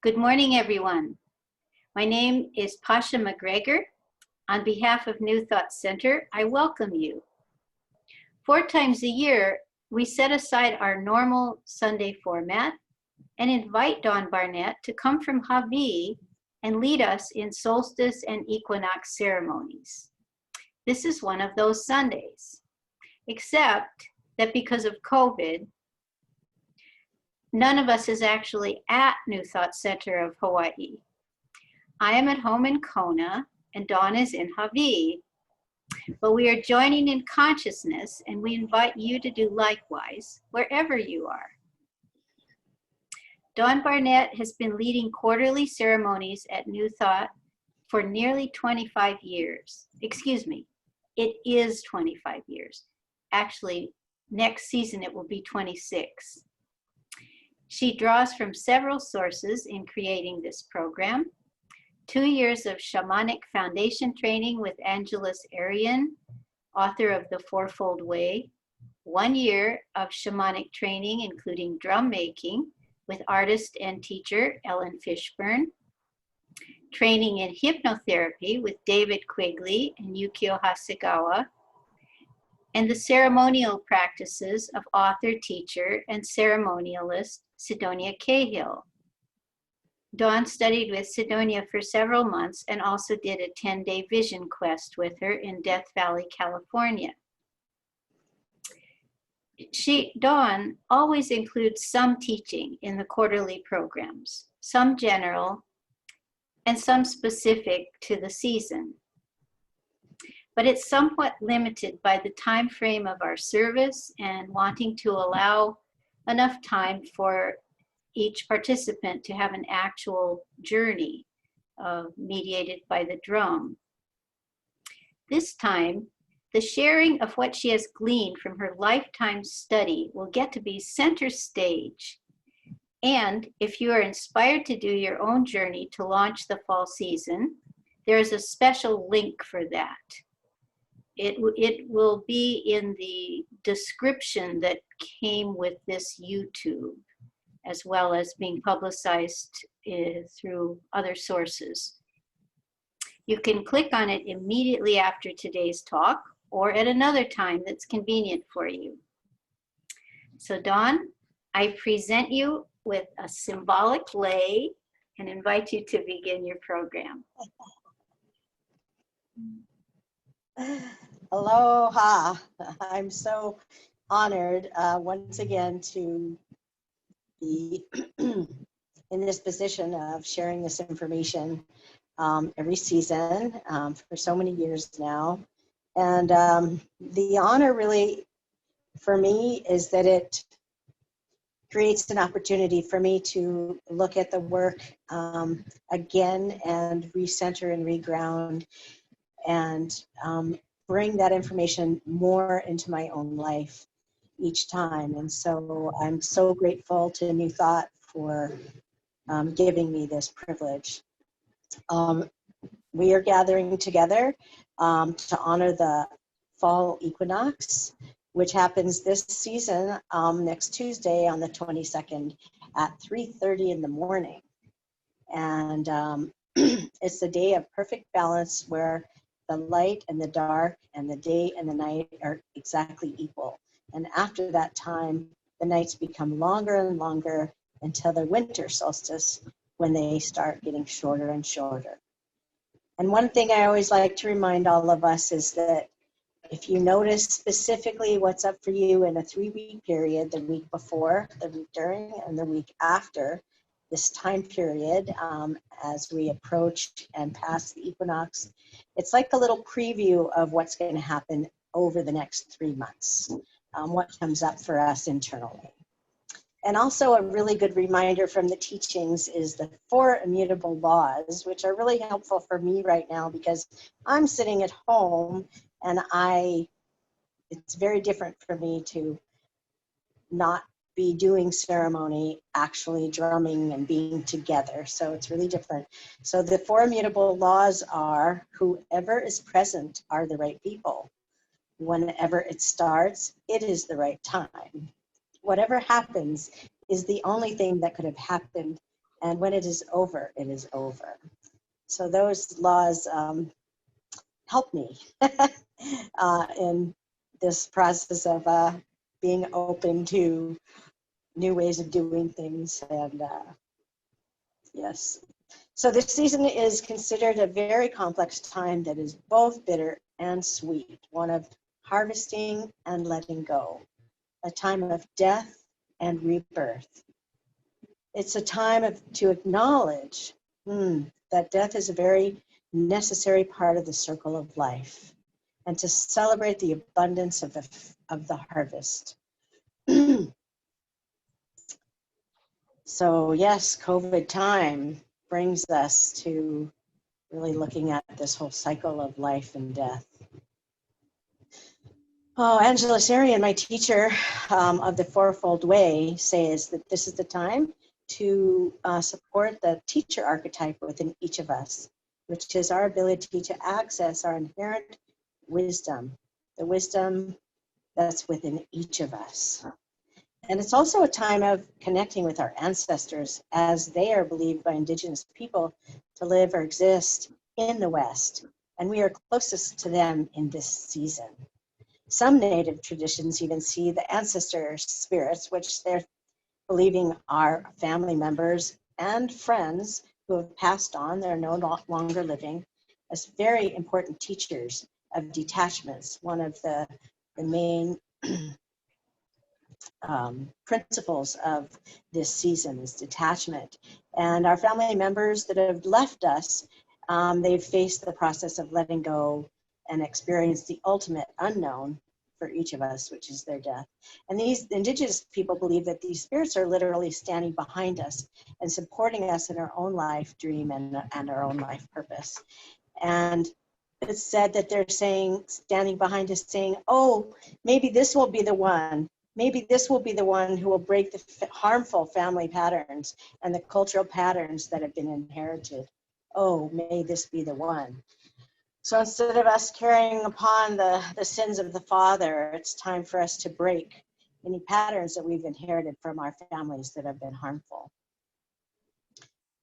Good morning, everyone. My name is Pasha McGregor. On behalf of New Thought Center, I welcome you. 4 times a year, we set aside our normal Sunday format and invite Dawn Barnett to come from Hawaii and lead us in solstice and equinox ceremonies. This is one of those Sundays, except that because of COVID, none of us is actually at New Thought Center of Hawaii. I am at home in Kona, and Dawn is in Hawaii. But we are joining in consciousness, and we invite you to do likewise, wherever you are. Dawn Barnett has been leading quarterly ceremonies at New Thought for nearly 25 years. Excuse me, it is 25 years. Actually, next season it will be 26. She draws from several sources in creating this program. 2 years of shamanic foundation training with Angeles Arian, author of The Fourfold Way. 1 year of shamanic training, including drum making, with artist and teacher Ellen Fishburne. Training in hypnotherapy with David Quigley and Yukio Hasegawa. And the ceremonial practices of author, teacher, and ceremonialist Sidonia Cahill. Dawn studied with Sidonia for several months and also did a 10-day vision quest with her in Death Valley, California. Dawn always includes some teaching in the quarterly programs, some general and some specific to the season. But it's somewhat limited by the time frame of our service and wanting to allow enough time for each participant to have an actual journey mediated by the drum. This time, the sharing of what she has gleaned from her lifetime study will get to be center stage. And if you are inspired to do your own journey to launch the fall season, there is a special link for that. It will be in the description that came with this YouTube, as well as being publicized through other sources. You can click on it immediately after today's talk or at another time that's convenient for you. So Dawn, I present you with a symbolic lei and invite you to begin your program. Aloha. I'm so honored once again to be in this position of sharing this information every season for so many years now. And the honor really for me is that it creates an opportunity for me to look at the work again and recenter and reground and bring that information more into my own life each time. And so I'm so grateful to New Thought for giving me this privilege. We are gathering together to honor the fall equinox, which happens this season next Tuesday on the 22nd at 3:30 in the morning. And it's a day of perfect balance where the light and the dark and the day and the night are exactly equal. And after that time, the nights become longer and longer until the winter solstice, when they start getting shorter and shorter. And one thing I always like to remind all of us is that if you notice specifically what's up for you in a 3-week period, the week before, the week during, and the week after this time period, as we approach and pass the equinox, it's like a little preview of what's going to happen over the next 3 months, what comes up for us internally. And also a really good reminder from the teachings is the 4 immutable laws, which are really helpful for me right now because I'm sitting at home and it's very different for me to not be doing ceremony, actually drumming and being together. So it's really different. So the 4 immutable laws are: whoever is present are the right people. Whenever it starts, it is the right time. Whatever happens is the only thing that could have happened And when it is over, it is over. So those laws help me in this process of being open to new ways of doing things. And yes. So this season is considered a very complex time that is both bitter and sweet, one of harvesting and letting go, a time of death and rebirth. It's a time to acknowledge that death is a very necessary part of the circle of life, and to celebrate the abundance of the harvest. So yes, COVID time brings us to really looking at this whole cycle of life and death. Oh, Angela Sarian, my teacher of the Fourfold Way, says that this is the time to support the teacher archetype within each of us, which is our ability to access our inherent wisdom, the wisdom that's within each of us. And it's also a time of connecting with our ancestors, as they are believed by Indigenous people to live or exist in the West, and we are closest to them in this season. Some Native traditions even see the ancestor spirits, which they're believing are family members and friends who have passed on, they're no longer living, as very important teachers of detachments. One of the main principles of this season is detachment. And our family members that have left us, they've faced the process of letting go and experienced the ultimate unknown for each of us, which is their death. And these Indigenous people believe that these spirits are literally standing behind us and supporting us in our own life dream and our own life purpose. And it's said that they're saying, standing behind us saying, oh, maybe this will be the one. Maybe this will be the one who will break the harmful family patterns and the cultural patterns that have been inherited. Oh, may this be the one. So instead of us carrying upon the sins of the father, it's time for us to break any patterns that we've inherited from our families that have been harmful.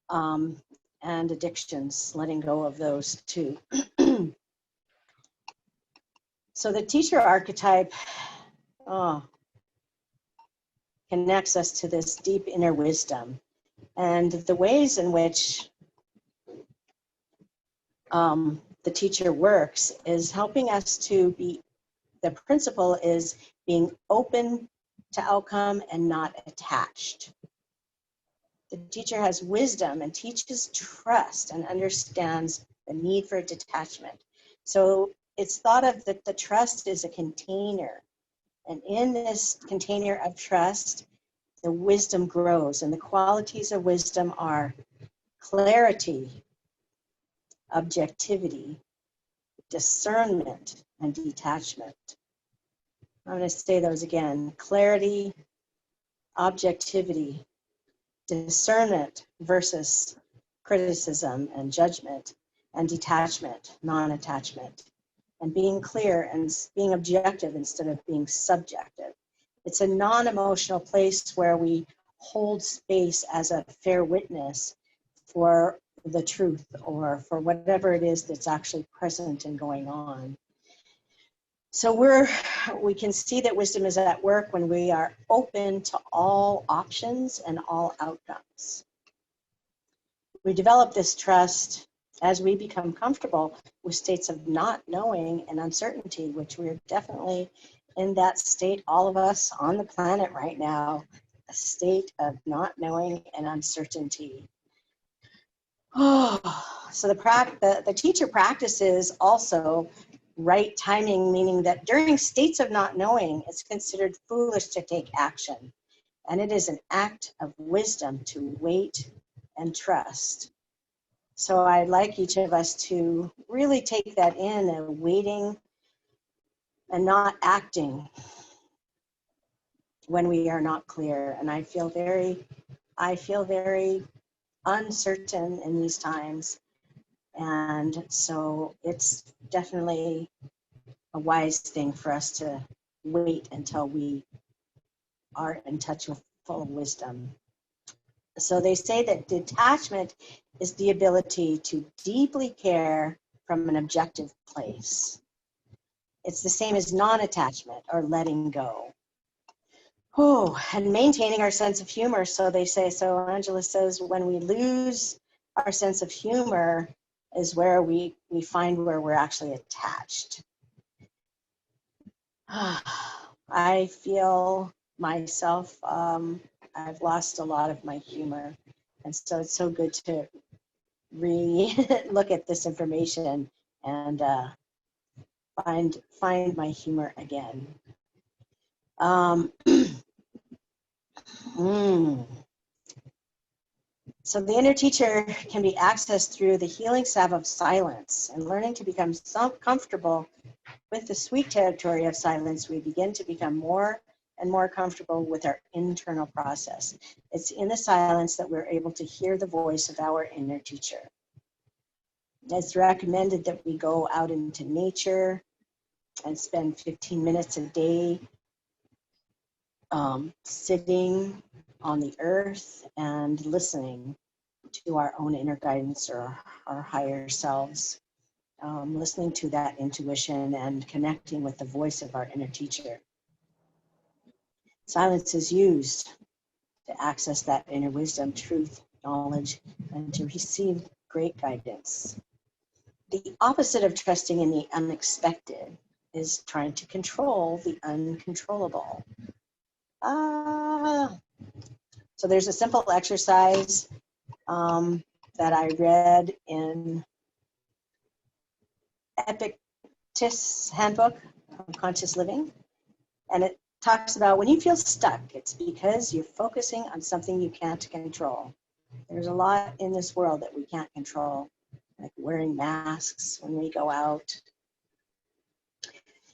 And addictions, letting go of those too. So the teacher archetype connects us to this deep inner wisdom, and the ways in which the teacher works is helping us to be, the principle is being open to outcome and not attached. The teacher has wisdom and teaches trust and understands the need for detachment. So it's thought of that the trust is a container. And in this container of trust, the wisdom grows. And the qualities of wisdom are clarity, objectivity, discernment, and detachment. I'm going to say those again. Clarity, objectivity, discernment versus criticism and judgment, and detachment, non-attachment, and being clear and being objective instead of being subjective. It's a non-emotional place where we hold space as a fair witness for the truth or for whatever it is that's actually present and going on. So we can see that wisdom is at work when we are open to all options and all outcomes. We develop this trust as we become comfortable with states of not knowing and uncertainty, which we're definitely in that state, all of us on the planet right now, a state of not knowing and uncertainty. So the teacher practices also right timing, meaning that during states of not knowing, it's considered foolish to take action. And it is an act of wisdom to wait and trust. So I'd like each of us to really take that in and waiting and not acting when we are not clear. And I feel very uncertain in these times. And so it's definitely a wise thing for us to wait until we are in touch with full wisdom. So they say that detachment is the ability to deeply care from an objective place. It's the same as non-attachment or letting go. Oh, and maintaining our sense of humor. So they say, so Angela says, when we lose our sense of humor is where we find where we're actually attached. I feel myself, I've lost a lot of my humor. And so it's so good to look at this information and find my humor again. So the inner teacher can be accessed through the healing salve of silence, and learning to become comfortable with the sweet territory of silence, we begin to become more and more comfortable with our internal process. It's in the silence that we're able to hear the voice of our inner teacher. It's recommended that we go out into nature and spend 15 minutes a day sitting on the earth and listening to our own inner guidance or our higher selves, listening to that intuition and connecting with the voice of our inner teacher. Silence is used to access that inner wisdom, truth, knowledge, and to receive great guidance. The opposite of trusting in the unexpected is trying to control the uncontrollable. So there's a simple exercise that I read in Epictetus' Handbook of Conscious Living. And it talks about when you feel stuck, it's because you're focusing on something you can't control. There's a lot in this world that we can't control, like wearing masks when we go out.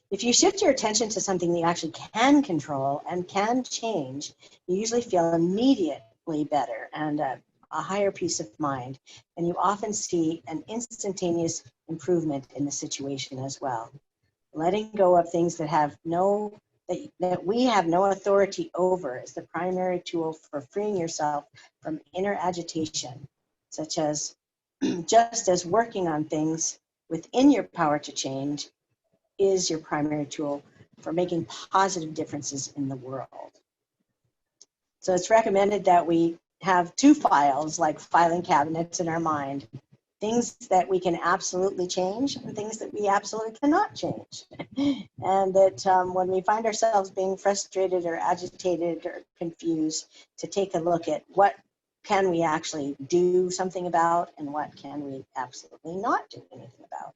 If you shift your attention to something that you actually can control and can change, you usually feel immediately better and a higher peace of mind. And you often see an instantaneous improvement in the situation as well. Letting go of things that have that we have no authority over is the primary tool for freeing yourself from inner agitation, such as just as working on things within your power to change is your primary tool for making positive differences in the world. So it's recommended that we have two files, like filing cabinets in our mind, things that we can absolutely change and things that we absolutely cannot change. And that when we find ourselves being frustrated or agitated or confused, to take a look at what can we actually do something about and what can we absolutely not do anything about.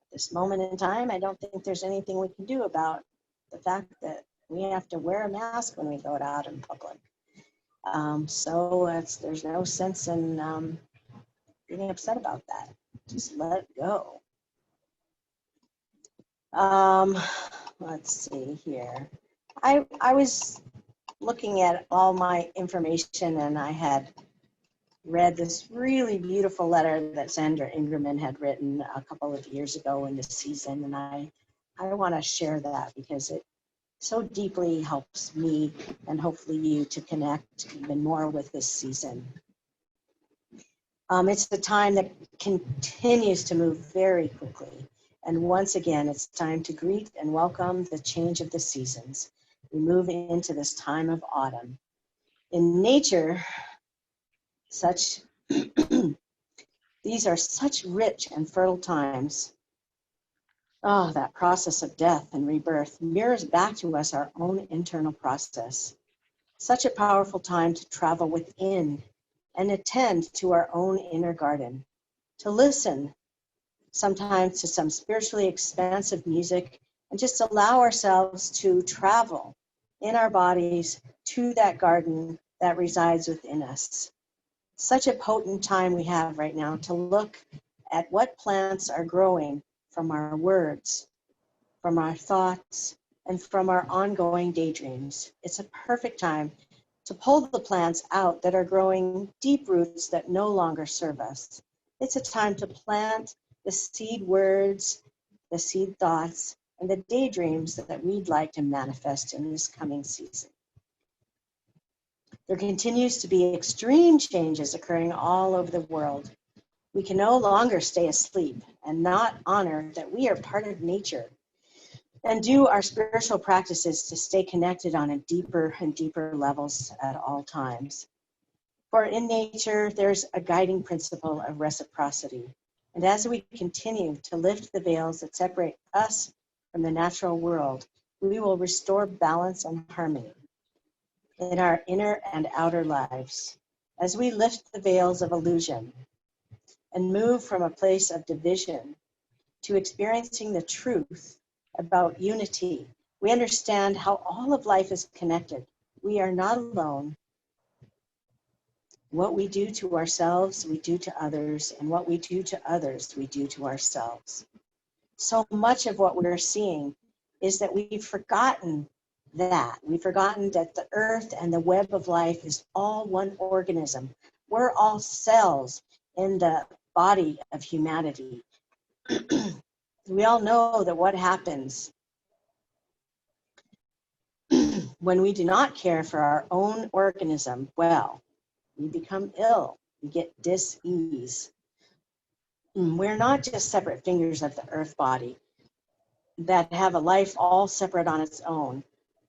At this moment in time, I don't think there's anything we can do about the fact that we have to wear a mask when we go out in public. So there's no sense in getting upset about that. Just let it go. Let's see here. I was looking at all my information, and I had read this really beautiful letter that Sandra Ingerman had written a couple of years ago in the season, and I want to share that because it so deeply helps me and hopefully you to connect even more with this season. It's the time that continues to move very quickly. And once again, it's time to greet and welcome the change of the seasons. We move into this time of autumn. In nature, these are such rich and fertile times. Oh, that process of death and rebirth mirrors back to us our own internal process. Such a powerful time to travel within and attend to our own inner garden, to listen sometimes to some spiritually expansive music and just allow ourselves to travel in our bodies to that garden that resides within us. Such a potent time we have right now to look at what plants are growing from our words, from our thoughts, and from our ongoing daydreams. It's a perfect time to pull the plants out that are growing deep roots that no longer serve us. It's a time to plant the seed words, the seed thoughts, and the daydreams that we'd like to manifest in this coming season. There continues to be extreme changes occurring all over the world. We can no longer stay asleep and not honor that we are part of nature and do our spiritual practices to stay connected on a deeper and deeper levels at all times. For in nature, there's a guiding principle of reciprocity. And as we continue to lift the veils that separate us from the natural world, we will restore balance and harmony in our inner and outer lives. As we lift the veils of illusion and move from a place of division to experiencing the truth about unity, we understand how all of life is connected. We are not alone. What we do to ourselves, we do to others, and what we do to others, we do to ourselves. So much of what we're seeing is that we've forgotten that. We've forgotten that the earth and the web of life is all one organism. We're all cells in the body of humanity. We all know that what happens when we do not care for our own organism, well, we become ill, we get dis-ease. We're not just separate fingers of the earth body that have a life all separate on its own.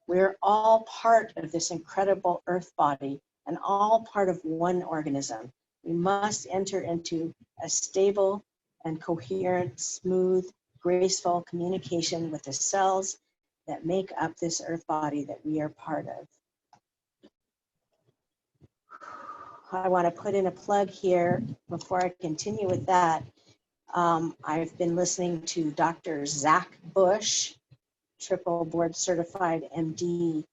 We're all part of this incredible earth body and all part of one organism. We must enter into a stable and coherent, smooth, graceful communication with the cells that make up this earth body that we are part of. I want to put in a plug here before I continue with that. I've been listening to Dr. Zach Bush, triple board certified MD,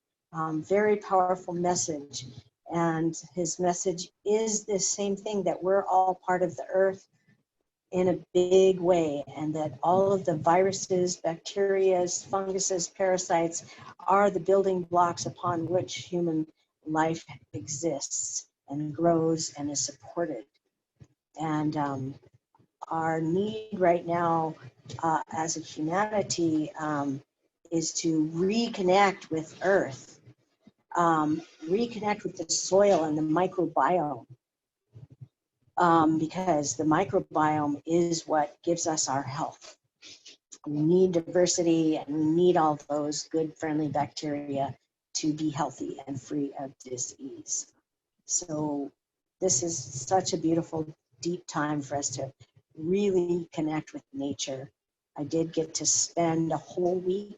very powerful message. And his message is this same thing, that we're all part of the earth in a big way, and that all of the viruses, bacteria, funguses, parasites are the building blocks upon which human life exists and grows and is supported. And our need right now as a humanity is to reconnect with Earth, reconnect with the soil and the microbiome, because the microbiome is what gives us our health. We need diversity, and we need all those good, friendly bacteria to be healthy and free of disease. So this is such a beautiful, deep time for us to really connect with nature. I did get to spend a whole week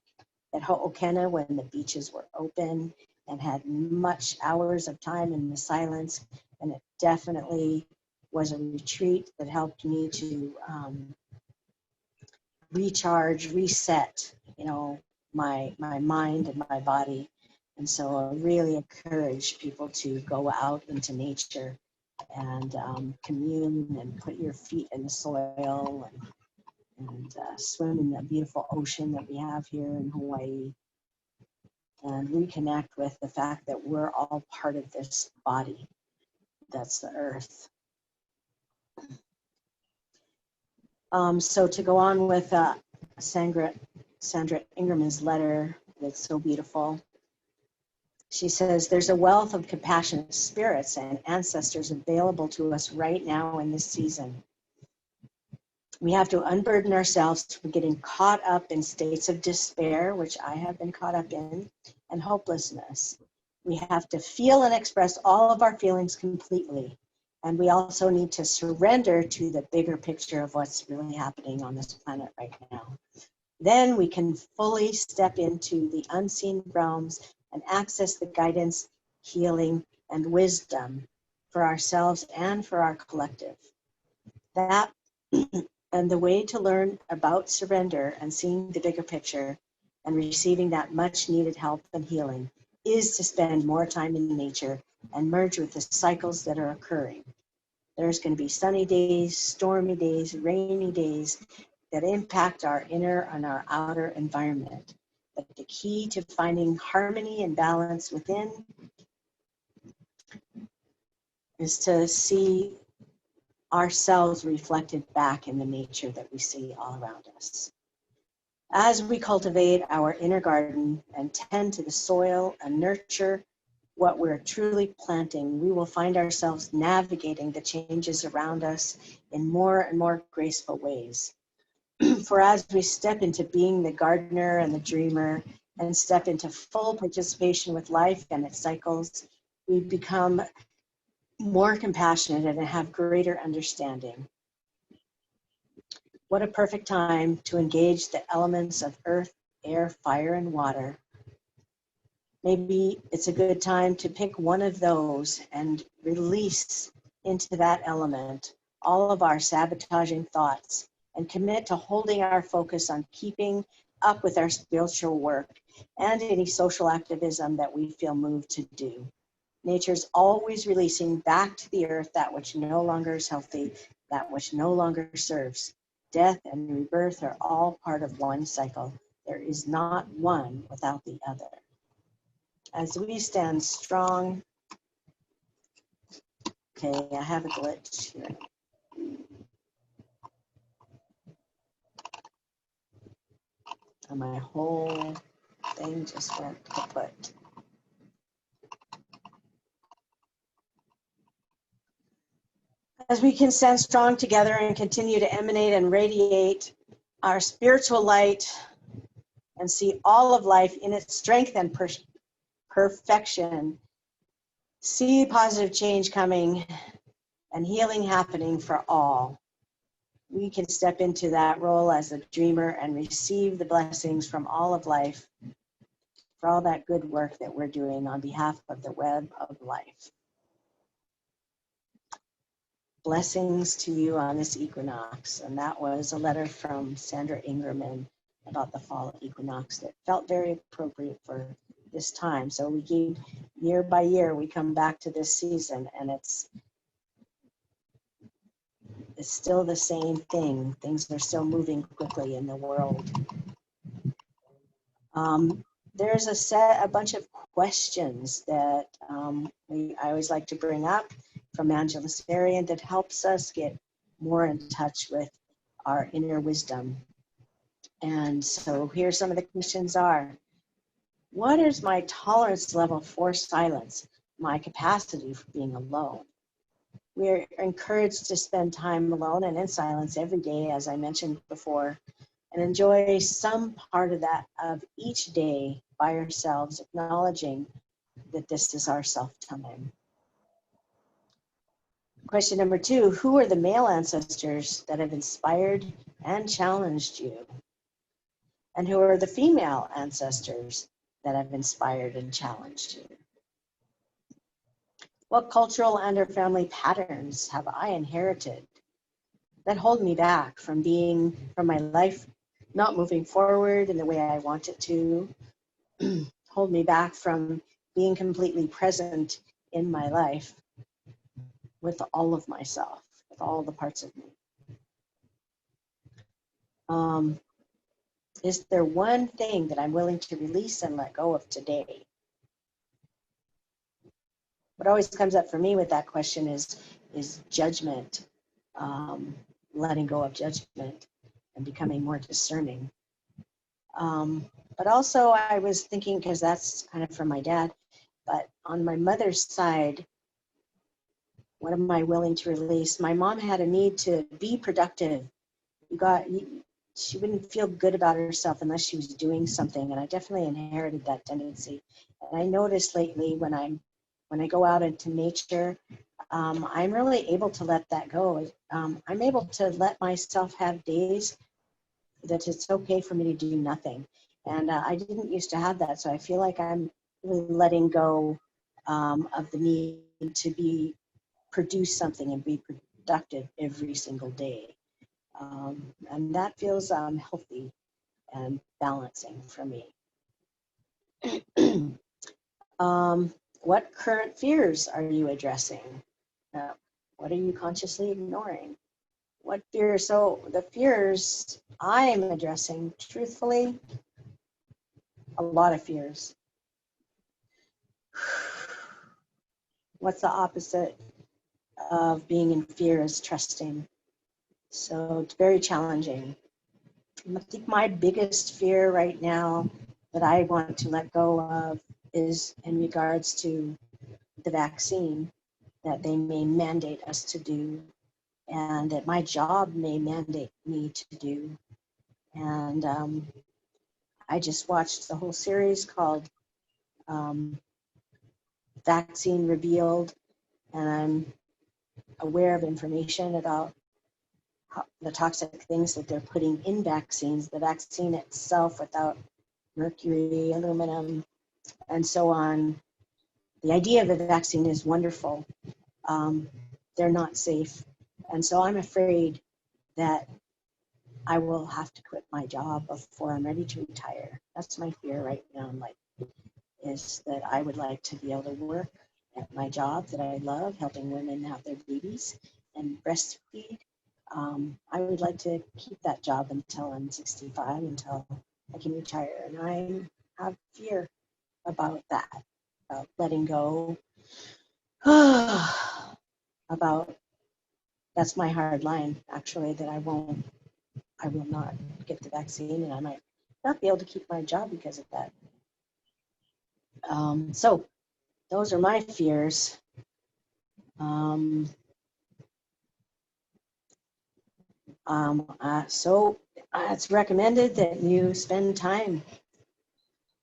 at Ho'okena when the beaches were open and had much hours of time in the silence, and it definitely was a retreat that helped me to recharge, reset, my mind and my body. And so I really encourage people to go out into nature and commune and put your feet in the soil and swim in the beautiful ocean that we have here in Hawaii, and reconnect with the fact that we're all part of this body that's the earth. So to go on with Sandra Ingerman's letter, that's so beautiful. She says, there's a wealth of compassionate spirits and ancestors available to us right now in this season. We have to unburden ourselves from getting caught up in states of despair, which I have been caught up in, and hopelessness. We have to feel and express all of our feelings completely. And we also need to surrender to the bigger picture of what's really happening on this planet right now. Then we can fully step into the unseen realms and access the guidance, healing, and wisdom for ourselves and for our collective. That and the way to learn about surrender and seeing the bigger picture and receiving that much needed help and healing is to spend more time in nature and merge with the cycles that are occurring. There's going to be sunny days, stormy days, rainy days that impact our inner and our outer environment. But the key to finding harmony and balance within is to see ourselves reflected back in the nature that we see all around us. As we cultivate our inner garden and tend to the soil and nurture what we're truly planting, we will find ourselves navigating the changes around us in more and more graceful ways. For as we step into being the gardener and the dreamer and step into full participation with life and its cycles, we become more compassionate and have greater understanding. What a perfect time to engage the elements of earth, air, fire, and water. Maybe it's a good time to pick one of those and release into that element all of our sabotaging thoughts and commit to holding our focus on keeping up with our spiritual work and any social activism that we feel moved to do. Nature's always releasing back to the earth that which no longer is healthy, that which no longer serves. Death and rebirth are all part of one cycle. There is not one without the other. As we stand strong, okay, I have a glitch here. And my whole thing just went kaput. As we can stand strong together and continue to emanate and radiate our spiritual light and see all of life in its strength and perfection, see positive change coming and healing happening for all. We can step into that role as a dreamer and receive the blessings from all of life for all that good work that we're doing on behalf of the web of life. Blessings to you on this equinox. And that was a letter from Sandra Ingerman about the fall equinox that felt very appropriate for this time. So we keep, year by year, we come back to this season, and it's still the same thing. Things are still moving quickly in the world. There's a bunch of questions that I always like to bring up from Angela Sarian that helps us get more in touch with our inner wisdom. And so here some of the questions are: what is my tolerance level for silence, my capacity for being alone? We're encouraged to spend time alone and in silence every day, as I mentioned before, and enjoy some part of that of each day by ourselves, acknowledging that this is our self-time. Question number 2, who are the male ancestors that have inspired and challenged you? And who are the female ancestors that have inspired and challenged you? What cultural and or family patterns have I inherited that hold me back from my life not moving forward in the way I want it to, hold me back from being completely present in my life with all of myself, with all the parts of me? Is there one thing that I'm willing to release and let go of today? What always comes up for me with that question is judgment, letting go of judgment and becoming more discerning. But also I was thinking, because that's kind of from my dad, but on my mother's side, what am I willing to release? My mom had a need to be productive. She wouldn't feel good about herself unless she was doing something, and I definitely inherited that tendency. And I noticed lately when I go out into nature, I'm really able to let that go. I'm able to let myself have days that it's okay for me to do nothing. And I didn't used to have that, so I feel like I'm really letting go of the need to produce something and be productive every single day. And that feels healthy and balancing for me. What current fears are you addressing? What are you consciously ignoring? What fears? So the fears I am addressing, truthfully, a lot of fears. What's the opposite of being in fear is trusting. So it's very challenging. I think my biggest fear right now that I want to let go of is in regards to the vaccine that they may mandate us to do, and that my job may mandate me to do. And I just watched the whole series called Vaccine Revealed, and I'm aware of information about the toxic things that they're putting in vaccines, the vaccine itself without mercury, aluminum, and so on. The idea of a vaccine is wonderful. They're not safe. And so I'm afraid that I will have to quit my job before I'm ready to retire. That's my fear right now in life, is that I would like to be able to work at my job that I love, helping women have their babies and breastfeed. I would like to keep that job until I'm 65, until I can retire. And I have fear about that, about letting go, about, that's my hard line, actually, that I will not get the vaccine, and I might not be able to keep my job because of that. So those are my fears. So it's recommended that you spend time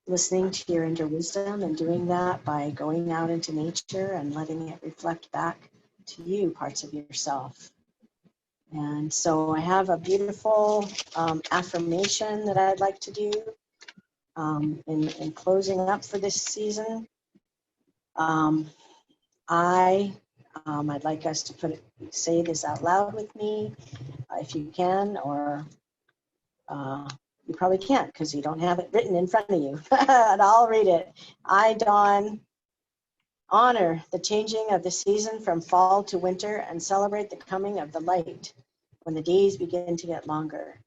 listening to your inner wisdom, and doing that by going out into nature and letting it reflect back to you parts of yourself. And so I have a beautiful affirmation that I'd like to do in closing up for this season. I'd like us to say this out loud with me, if you can, or you probably can't because you don't have it written in front of you. And I'll read it. I, Dawn, honor the changing of the season from fall to winter and celebrate the coming of the light when the days begin to get longer.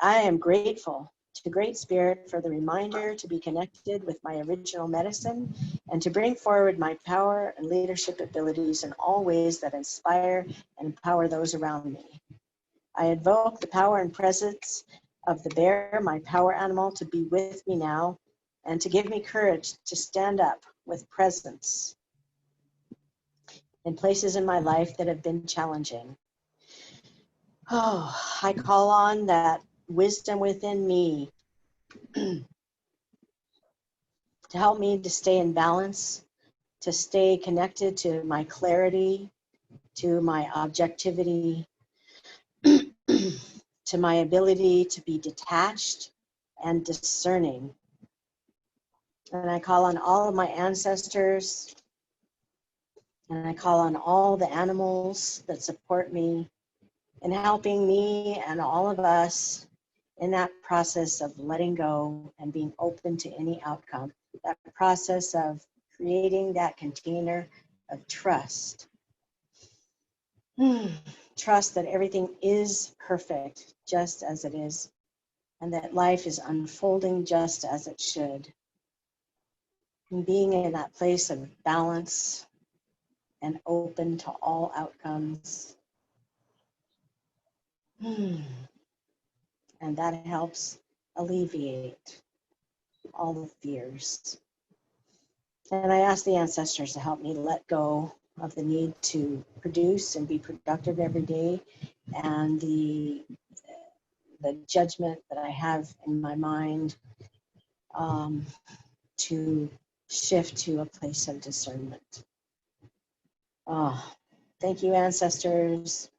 I am grateful to Great Spirit for the reminder to be connected with my original medicine and to bring forward my power and leadership abilities in all ways that inspire and empower those around me. I invoke the power and presence of the bear, my power animal, to be with me now and to give me courage to stand up with presence in places in my life that have been challenging. Oh, I call on that wisdom within me to help me to stay in balance, to stay connected to my clarity, to my objectivity, to my ability to be detached and discerning. And I call on all of my ancestors, and I call on all the animals that support me in helping me and all of us in that process of letting go and being open to any outcome, that process of creating that container of trust. Trust that everything is perfect just as it is, and that life is unfolding just as it should. And being in that place of balance and open to all outcomes. And that helps alleviate all the fears. And I ask the ancestors to help me let go of the need to produce and be productive every day, and the judgment that I have in my mind, to shift to a place of discernment. Oh, thank you, ancestors.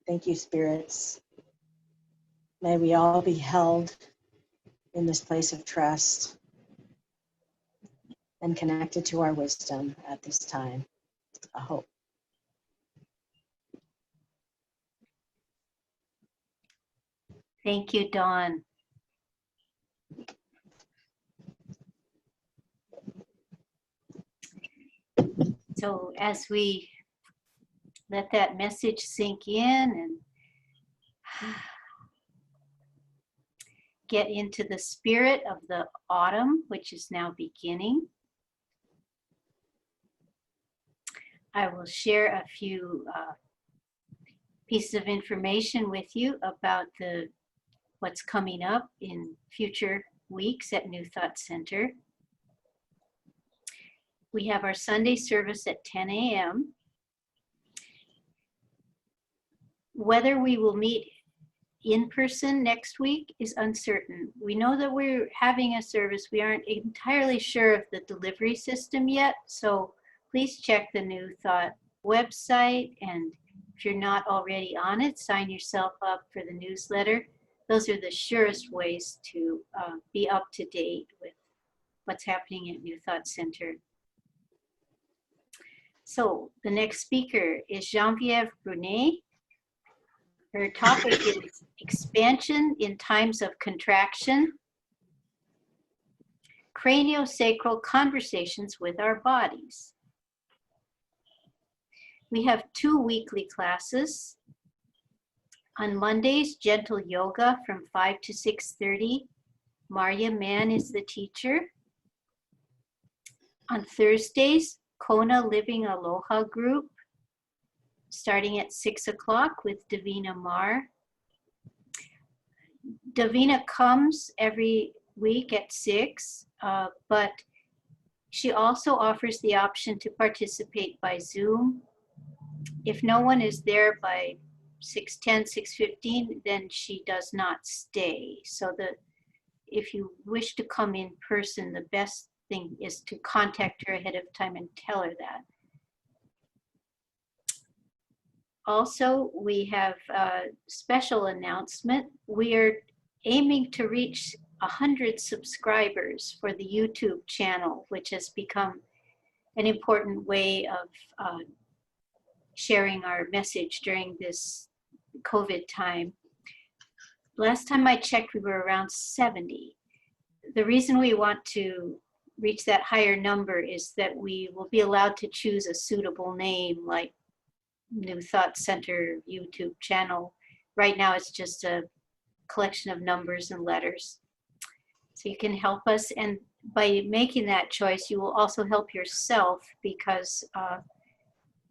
Thank you, spirits. May we all be held in this place of trust and connected to our wisdom at this time. I hope. Thank you, Dawn. So as we let that message sink in and get into the spirit of the autumn, which is now beginning, I will share a few pieces of information with you about what's coming up in future weeks at New Thought Center. We have our Sunday service at 10 a.m. Whether we will meet in person next week is uncertain. We know that we're having a service. We aren't entirely sure of the delivery system yet, so please check the New Thought website, and if you're not already on it, sign yourself up for the newsletter. Those are the surest ways to be up to date with what's happening at New Thought Center. So the next speaker is Geneviève Brunet. Her topic is expansion in times of contraction, craniosacral conversations with our bodies. We have 2 weekly classes. On Mondays, gentle yoga from 5 to 6:30. Marya Mann is the teacher. On Thursdays, Kona Living Aloha group, starting at 6 o'clock with Davina Marr. Davina comes every week at 6, but she also offers the option to participate by Zoom. If no one is there by 6:10, 6:15, then she does not stay. So if you wish to come in person, the best thing is to contact her ahead of time and tell her that. Also, we have a special announcement. We are aiming to reach 100 subscribers for the YouTube channel, which has become an important way of sharing our message during this COVID time. Last time I checked, we were around 70. The reason we want to reach that higher number is that we will be allowed to choose a suitable name, like New Thought Center YouTube channel. Right now it's just a collection of numbers and letters. So you can help us, and by making that choice, you will also help yourself, because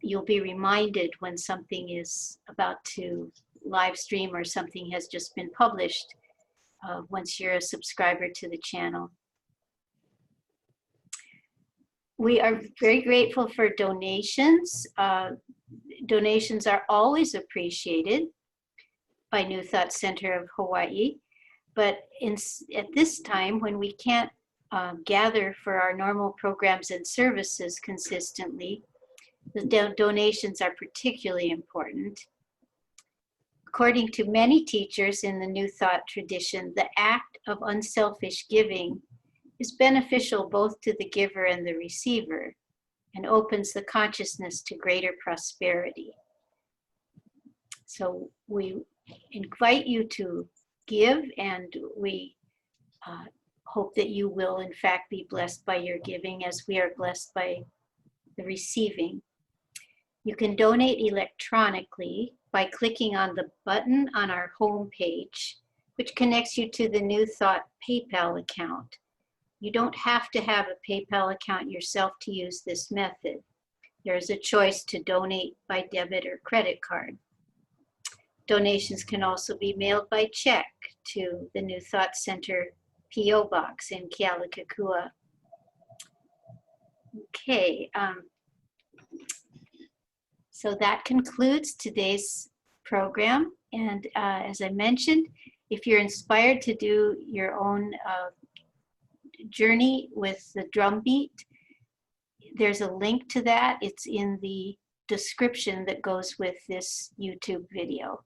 you'll be reminded when something is about to live stream or something has just been published once you're a subscriber to the channel. We are very grateful for donations. Donations are always appreciated by New Thought Center of Hawaii, but at this time, when we can't gather for our normal programs and services consistently, the donations are particularly important. According to many teachers in the New Thought tradition, the act of unselfish giving is beneficial both to the giver and the receiver, and opens the consciousness to greater prosperity. So we invite you to give, and we hope that you will in fact be blessed by your giving, as we are blessed by the receiving. You can donate electronically by clicking on the button on our home page, which connects you to the New Thought PayPal account. You don't have to have a PayPal account yourself to use this method. There is a choice to donate by debit or credit card. Donations can also be mailed by check to the New Thought Center P.O. Box in Kealakekua. Okay, so that concludes today's program. And as I mentioned, if you're inspired to do your own journey with the drum beat, there's a link to that. It's in the description that goes with this YouTube video.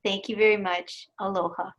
Thank you very much. Aloha.